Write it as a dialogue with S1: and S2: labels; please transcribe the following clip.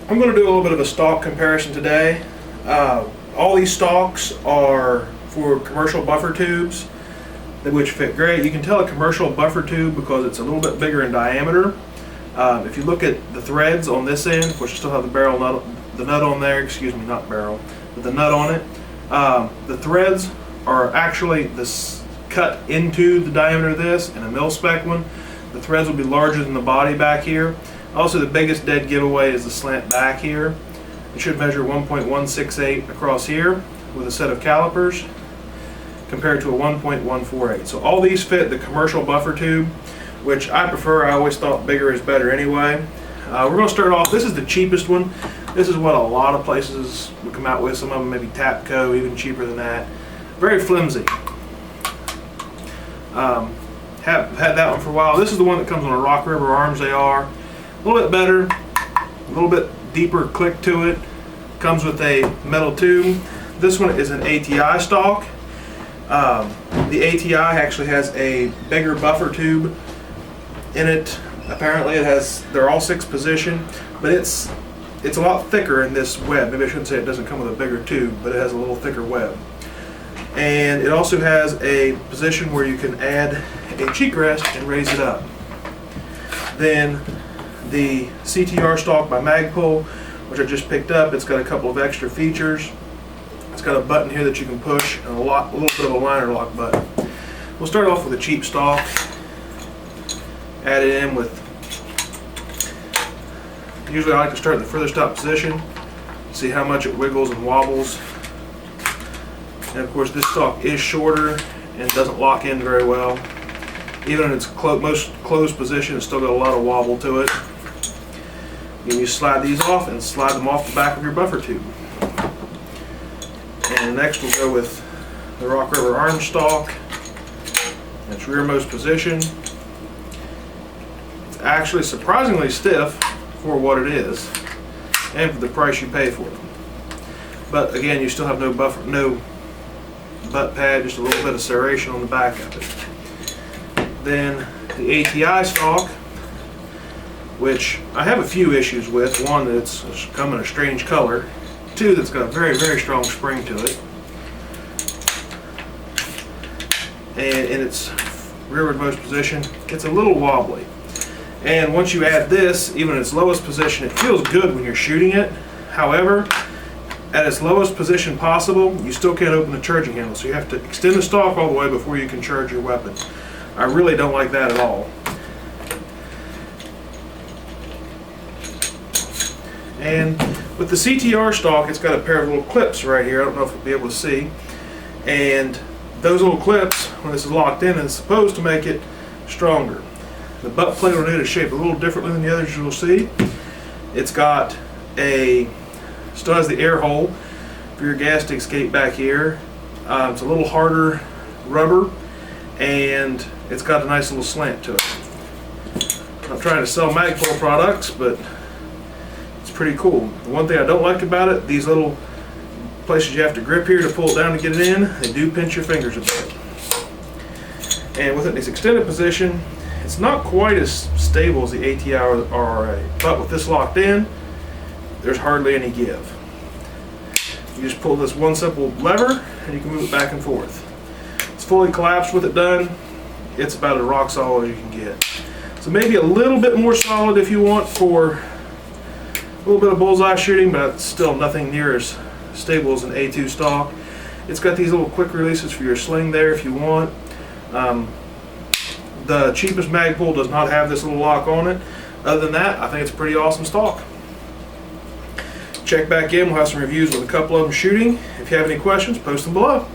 S1: I'm going to do a little bit of a stock comparison today. All these stocks are for commercial buffer tubes, which fit great. You can tell a commercial buffer tube because it's a little bit bigger in diameter. If you look at the threads on this end, which still have the nut on there, excuse me, not barrel, but the nut on it, the threads are actually this cut into the diameter of this, and a mil-spec one. The threads will be larger than the body back here. Also, the biggest dead giveaway is the slant back here. It should measure 1.168 across here with a set of calipers compared to a 1.148. So all these fit the commercial buffer tube, which I prefer. I always thought bigger is better anyway. We're going to start off, this is the cheapest one. This is what a lot of places would come out with. Some of them maybe Tapco, even cheaper than that. Very flimsy. Have had that one for a while. This is the one that comes on a Rock River arms. They are a little bit better, a little bit deeper click to it. Comes with a metal tube. This one is an ATI stock. The ATI actually has a bigger buffer tube in it. Apparently it has, they're all 6 position, but it's a lot thicker in this web. Maybe I shouldn't say it doesn't come with a bigger tube, but it has a little thicker web. And it also has a position where you can add a cheek rest and raise it up. Then the CTR stock by Magpul, which I just picked up, it's got a couple of extra features. It's got a button here that you can push and a little bit of a liner lock button. We'll start off with a cheap stock. Add it in with, usually I like to start in the furthest top position, see how much it wiggles and wobbles. And of course this stock is shorter and doesn't lock in very well. Even in its most closed position, it's still got a lot of wobble to it. You slide these off and slide them off the back of your buffer tube. And next we'll go with the Rock River arm stock. Its rearmost position. It's actually surprisingly stiff for what it is and for the price you pay for it. But again, you still have no butt pad, just a little bit of serration on the back of it. Then the ATI stock, which I have a few issues with. One, that it's come in a strange color. Two, that's got a very, very strong spring to it. And in its rearward-most position, it's a little wobbly. And once you add this, even in its lowest position, it feels good when you're shooting it. However, at its lowest position possible, you still can't open the charging handle. So you have to extend the stock all the way before you can charge your weapon. I really don't like that at all. And with the CTR stock, it's got a pair of little clips right here. I don't know if you'll be able to see. And those little clips, when this is locked in, is supposed to make it stronger. The butt plate on it is shaped a little differently than the others you'll see. It's got still has the air hole for your gas to escape back here. It's a little harder rubber, and it's got a nice little slant to it. I'm not trying to sell Magpul products, but it's pretty cool. The one thing I don't like about it, these little places you have to grip here to pull it down to get it in, they do pinch your fingers a bit. And with it in its extended position, it's not quite as stable as the ATI or the RRA, but with this locked in, there's hardly any give. You just pull this one simple lever and you can move it back and forth. It's fully collapsed with it done. It's about as rock solid as you can get. So maybe a little bit more solid if you want for a little bit of bullseye shooting, but it's still nothing near as stable as an A2 stock. It's got these little quick releases for your sling there if you want. The cheapest Magpul does not have this little lock on it. Other than that, I think it's a pretty awesome stock. Check back in, we'll have some reviews with a couple of them shooting. If you have any questions, post them below.